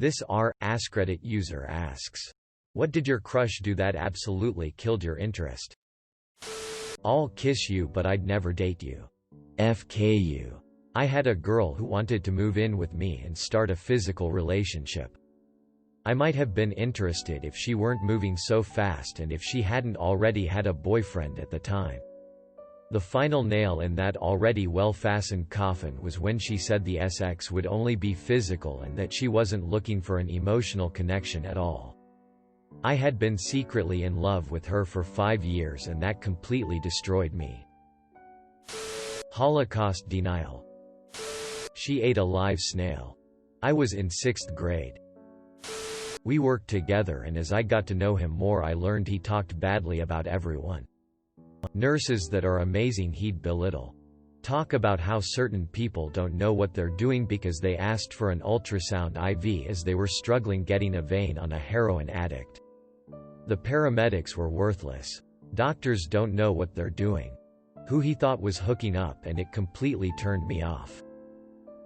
This AskReddit user asks, what did your crush do that absolutely killed your interest? I'll kiss you but I'd never date you. FKU. I had a girl who wanted to move in with me and start a physical relationship. I might have been interested if she weren't moving so fast and if she hadn't already had a boyfriend at the time. The final nail in that already well-fastened coffin was when she said the sex would only be physical and that she wasn't looking for an emotional connection at all. I had been secretly in love with her for 5 years and that completely destroyed me. Holocaust denial. She ate a live snail. I was in 6th grade. We worked together and as I got to know him more I learned he talked badly about everyone. Nurses that are amazing he'd belittle. Talk about how certain people don't know what they're doing because they asked for an ultrasound IV as they were struggling getting a vein on a heroin addict. The paramedics were worthless. Doctors don't know what they're doing. Who he thought was hooking up and it completely turned me off.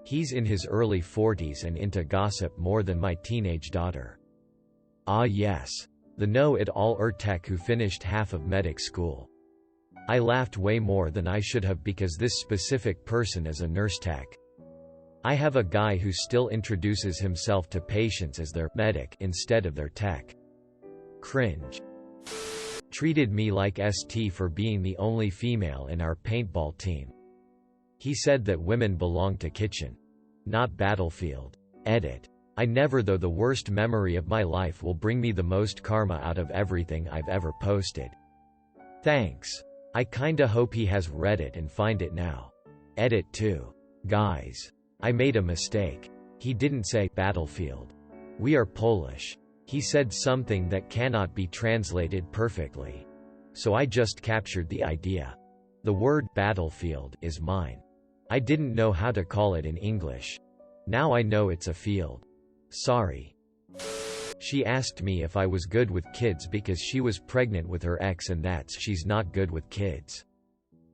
He's in his early 40s and into gossip more than my teenage daughter. Ah yes. The know-it-all tech who finished half of medic school. I laughed way more than I should have because this specific person is a nurse tech. I have a guy who still introduces himself to patients as their medic instead of their tech. Cringe. Treated me like ST for being the only female in our paintball team. He said that women belong to kitchen, not battlefield. Edit. I never though the worst memory of my life will bring me the most karma out of everything I've ever posted. Thanks. I kinda hope he has read it and find it now. Edit 2. Guys. I made a mistake. He didn't say battlefield. We are Polish. He said something that cannot be translated perfectly. So I just captured the idea. The word battlefield is mine. I didn't know how to call it in English. Now I know it's a field. Sorry. She asked me if I was good with kids because she was pregnant with her ex and that's she's not good with kids.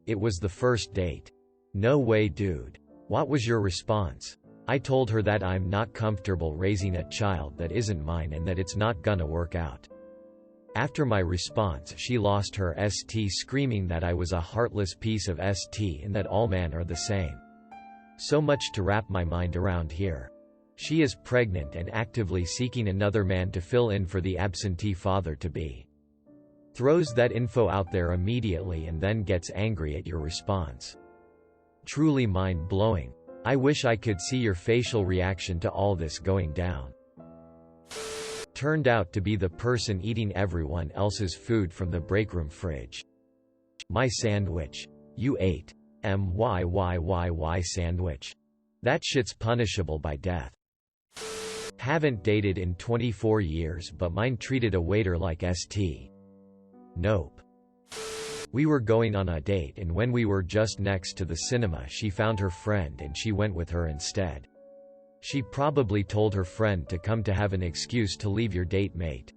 It was the first date. No way dude. What was your response? I told her that I'm not comfortable raising a child that isn't mine and that it's not gonna work out. After my response she lost her ST screaming that I was a heartless piece of ST and that all men are the same. So much to wrap my mind around here. She is pregnant and actively seeking another man to fill in for the absentee father-to-be. Throws that info out there immediately and then gets angry at your response. Truly mind-blowing. I wish I could see your facial reaction to all this going down. Turned out to be the person eating everyone else's food from the breakroom fridge. My sandwich. You ate. MYYYY sandwich. That shit's punishable by death. Haven't dated in 24 years but mine treated a waiter like ST. Nope. We were going on a date and when we were just next to the cinema she found her friend and she went with her instead. She probably told her friend to come to have an excuse to leave your date mate.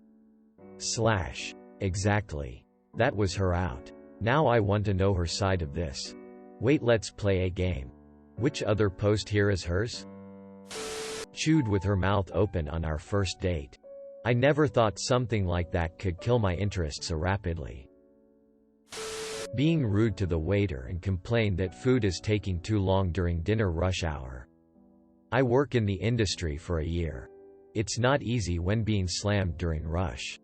Exactly. That was her out. Now I want to know her side of this. Wait, let's play a game. Which other post here is hers? Chewed with her mouth open on our first date. I never thought something like that could kill my interest so rapidly. Being rude to the waiter and complain that food is taking too long during dinner rush hour. I work in the industry for a year. It's not easy when being slammed during rush.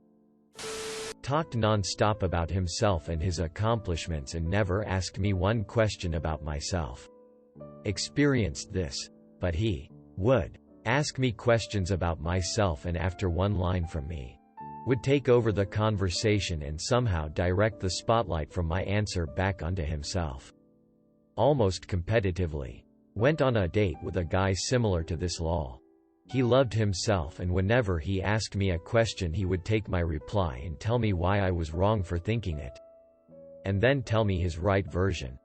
Talked non-stop about himself and his accomplishments and never asked me one question about myself. Experienced this. But he would ask me questions about myself and after one line from me, would take over the conversation and somehow direct the spotlight from my answer back onto himself. Almost competitively. Went on a date with a guy similar to this lol. He loved himself and whenever he asked me a question he would take my reply and tell me why I was wrong for thinking it. And then tell me his right version.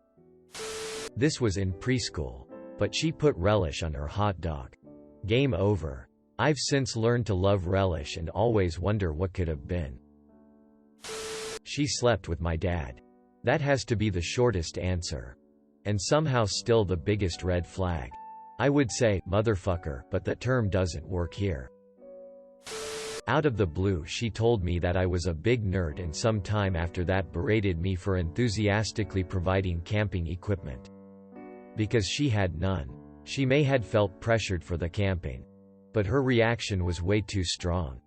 This was in preschool. But she put relish on her hot dog. Game over. I've since learned to love relish and always wonder what could have been. She slept with my dad. That has to be the shortest answer. And somehow still the biggest red flag. I would say, motherfucker, but that term doesn't work here. Out of the blue she told me that I was a big nerd and some time after that berated me for enthusiastically providing camping equipment. Because she had none. She may had felt pressured for the camping. But her reaction was way too strong.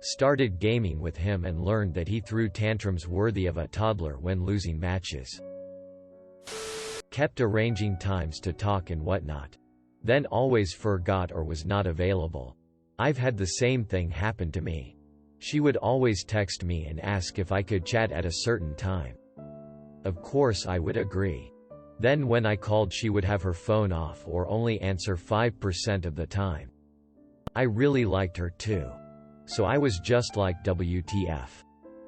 Started gaming with him and learned that he threw tantrums worthy of a toddler when losing matches. Kept arranging times to talk and whatnot. Then always forgot or was not available. I've had the same thing happen to me. She would always text me and ask if I could chat at a certain time. Of course I would agree. Then when I called she would have her phone off or only answer 5% of the time. I really liked her too. So I was just like, WTF.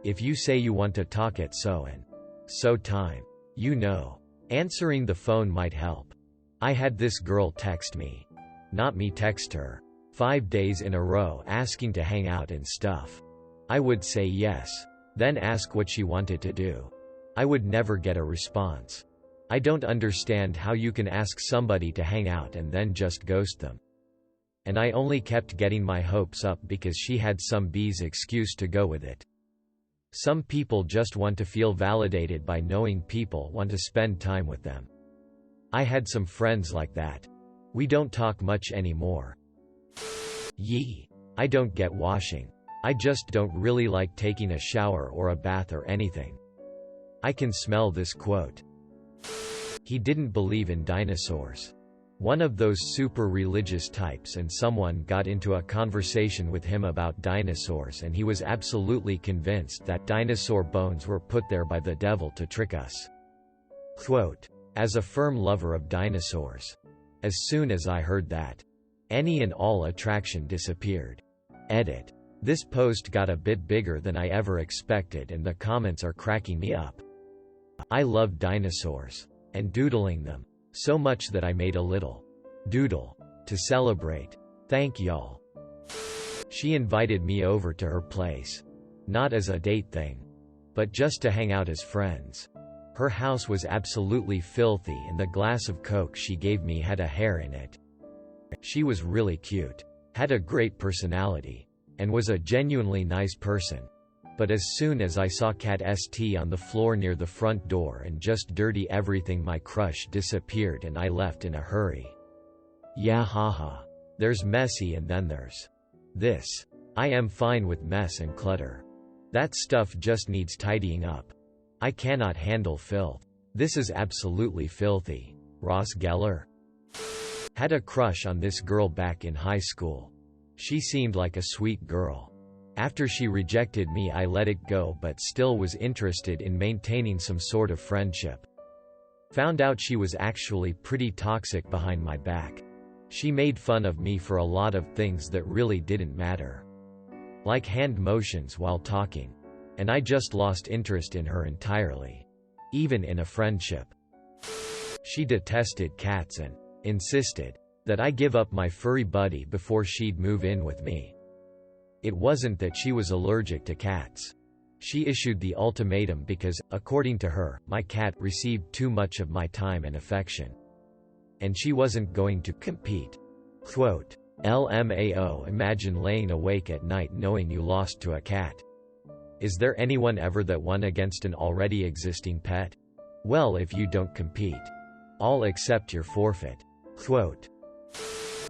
If you say you want to talk at so and so time, you know, answering the phone might help. I had this girl text me. Not me text her. 5 days in a row asking to hang out and stuff. I would say yes. Then ask what she wanted to do. I would never get a response. I don't understand how you can ask somebody to hang out and then just ghost them. And I only kept getting my hopes up because she had some BS excuse to go with it. Some people just want to feel validated by knowing people want to spend time with them. I had some friends like that. We don't talk much anymore. Yee. I don't get washing. I just don't really like taking a shower or a bath or anything. I can smell this quote. He didn't believe in dinosaurs. One of those super religious types, and someone got into a conversation with him about dinosaurs and he was absolutely convinced that dinosaur bones were put there by the devil to trick us. Quote, as a firm lover of dinosaurs. As soon as I heard that, any and all attraction disappeared. Edit. This post got a bit bigger than I ever expected and the comments are cracking me up. I love dinosaurs. And doodling them. So much that I made a little doodle to celebrate. Thank y'all. She invited me over to her place. Not as a date thing. But just to hang out as friends. Her house was absolutely filthy and the glass of Coke she gave me had a hair in it. She was really cute. Had a great personality. And was a genuinely nice person. But as soon as I saw cat st on the floor near the front door and just dirty everything, my crush disappeared and I left in a hurry. Yeah, haha. There's messy and then there's this. I am fine with mess and clutter. That stuff just needs tidying up. I cannot handle filth. This is absolutely filthy. Ross Geller. Had a crush on this girl back in high school. She seemed like a sweet girl. After she rejected me I let it go but still was interested in maintaining some sort of friendship. Found out she was actually pretty toxic behind my back. She made fun of me for a lot of things that really didn't matter. Like hand motions while talking. And I just lost interest in her entirely. Even in a friendship. She detested cats and insisted that I give up my furry buddy before she'd move in with me. It wasn't that she was allergic to cats. She issued the ultimatum because, according to her, my cat received too much of my time and affection. And she wasn't going to compete. Quote, LMAO, imagine laying awake at night knowing you lost to a cat. Is there anyone ever that won against an already existing pet? Well, if you don't compete, I'll accept your forfeit. Quote,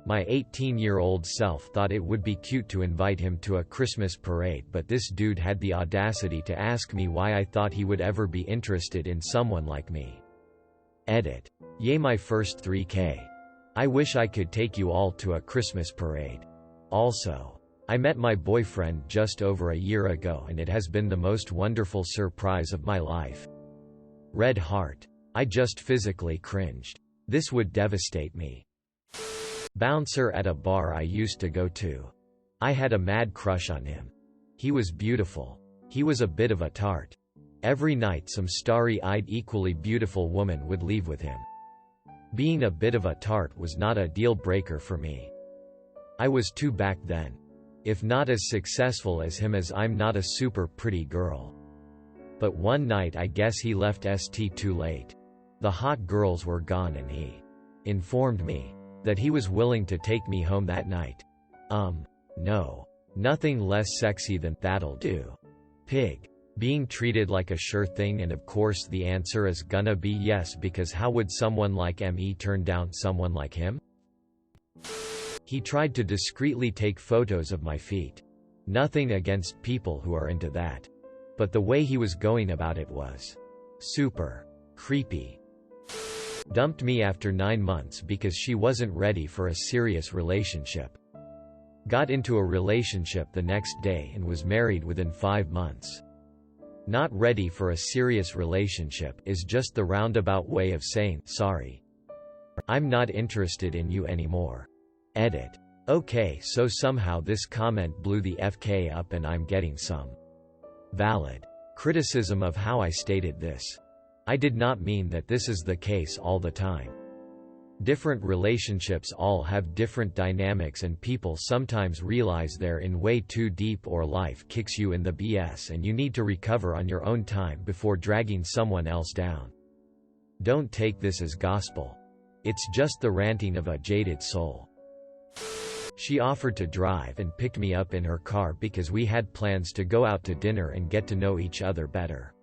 my 18-year-old self thought it would be cute to invite him to a Christmas parade, but this dude had the audacity to ask me why I thought he would ever be interested in someone like me. Edit. Yay, my first 3K. I wish I could take you all to a Christmas parade. Also, I met my boyfriend just over a year ago and it has been the most wonderful surprise of my life. Red heart. I just physically cringed. This would devastate me. Bouncer at a bar I used to go to. I had a mad crush on him. He was beautiful. He was a bit of a tart. Every night some starry-eyed equally beautiful woman would leave with him. Being a bit of a tart was not a deal breaker for me. I was too back then. If not as successful as him, as I'm not a super pretty girl. But one night I guess he left st too late. The hot girls were gone and he informed me that he was willing to take me home that night. No. Nothing less sexy than "that'll do." Pig. Being treated like a sure thing, and of course the answer is gonna be yes, because how would someone like me turn down someone like him? He tried to discreetly take photos of my feet. Nothing against people who are into that. But the way he was going about it was super creepy. Dumped me after 9 months because she wasn't ready for a serious relationship. Got into a relationship the next day and was married within 5 months. Not ready for a serious relationship is just the roundabout way of saying, sorry, I'm not interested in you anymore. Edit. Okay, so somehow this comment blew the FK up and I'm getting some valid criticism of how I stated this. I did not mean that this is the case all the time. Different relationships all have different dynamics, and people sometimes realize they're in way too deep, or life kicks you in the BS and you need to recover on your own time before dragging someone else down. Don't take this as gospel. It's just the ranting of a jaded soul. She offered to drive and picked me up in her car because we had plans to go out to dinner and get to know each other better.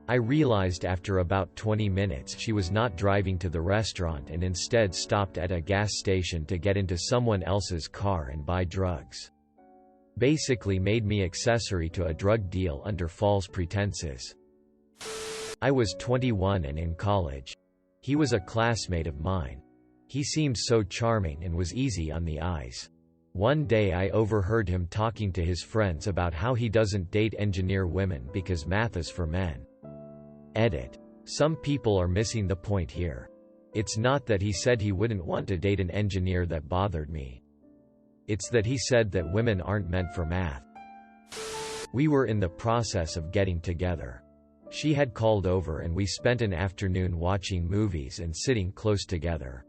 I realized after about 20 minutes she was not driving to the restaurant and instead stopped at a gas station to get into someone else's car and buy drugs. Basically made me accessory to a drug deal under false pretenses. I was 21 and in college. He was a classmate of mine. He seemed so charming and was easy on the eyes. One day I overheard him talking to his friends about how he doesn't date engineer women because math is for men. Edit. Some people are missing the point here. It's not that he said he wouldn't want to date an engineer that bothered me. It's that he said that women aren't meant for math. We were in the process of getting together. She had called over and we spent an afternoon watching movies and sitting close together.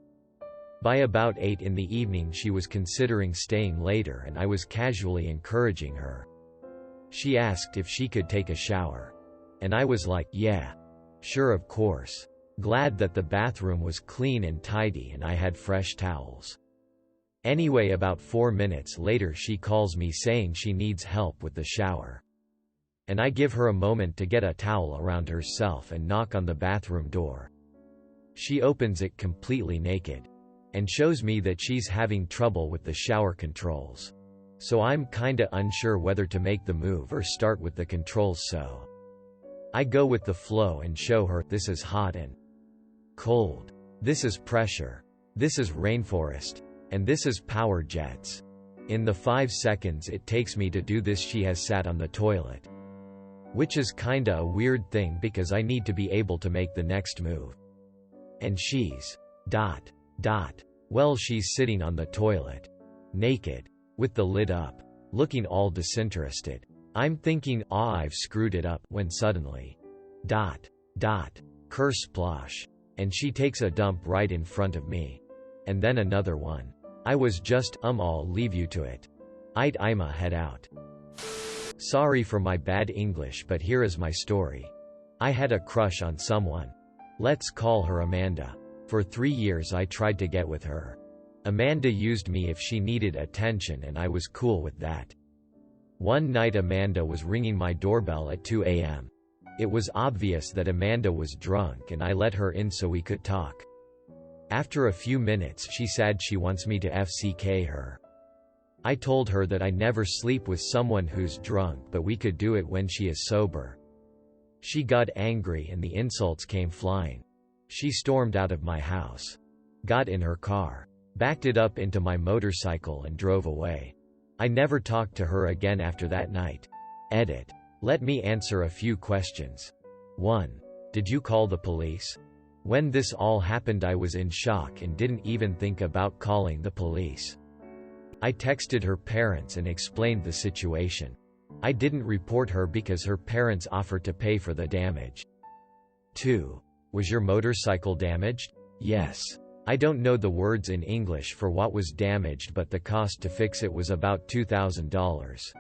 By about 8 in the evening she was considering staying later and I was casually encouraging her. She asked if she could take a shower. And I was like, yeah. Sure, of course. Glad that the bathroom was clean and tidy and I had fresh towels. Anyway, about 4 minutes later she calls me saying she needs help with the shower. And I give her a moment to get a towel around herself and knock on the bathroom door. She opens it completely naked. And shows me that she's having trouble with the shower controls. So I'm kinda unsure whether to make the move or start with the controls, so I go with the flow and show her, this is hot and cold. This is pressure. This is rainforest. And this is power jets. In the 5 seconds it takes me to do this she has sat on the toilet. Which is kinda a weird thing because I need to be able to make the next move. And she's ... Well, she's sitting on the toilet. Naked. With the lid up. Looking all disinterested. I'm thinking, I've screwed it up, when suddenly... Kersplosh. And she takes a dump right in front of me. And then another one. I was just, I'll leave you to it. I'ma head out. Sorry for my bad English, but here is my story. I had a crush on someone. Let's call her Amanda. For 3 years I tried to get with her. Amanda used me if she needed attention and I was cool with that. One night Amanda was ringing my doorbell at 2 a.m. It was obvious that Amanda was drunk and I let her in so we could talk. After a few minutes she said she wants me to FCK her. I told her that I never sleep with someone who's drunk, but we could do it when she is sober. She got angry and the insults came flying. She stormed out of my house. Got in her car. Backed it up into my motorcycle and drove away. I never talked to her again after that night. Edit. Let me answer a few questions. 1. Did you call the police? When this all happened I was in shock and didn't even think about calling the police. I texted her parents and explained the situation. I didn't report her because her parents offered to pay for the damage. 2. Was your motorcycle damaged? Yes. I don't know the words in English for what was damaged, but the cost to fix it was about $2,000.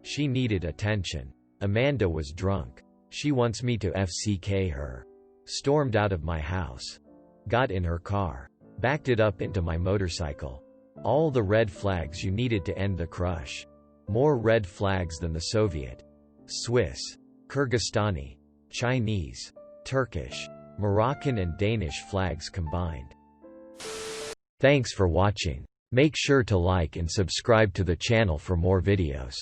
She needed attention. Amanda was drunk. She wants me to FCK her. Stormed out of my house. Got in her car. Backed it up into my motorcycle. All the red flags you needed to end the crush. More red flags than the Soviet, Swiss, Kyrgyzstani, Chinese, Turkish, Moroccan and Danish flags combined. Thanks for watching. Make sure to like and subscribe to the channel for more videos.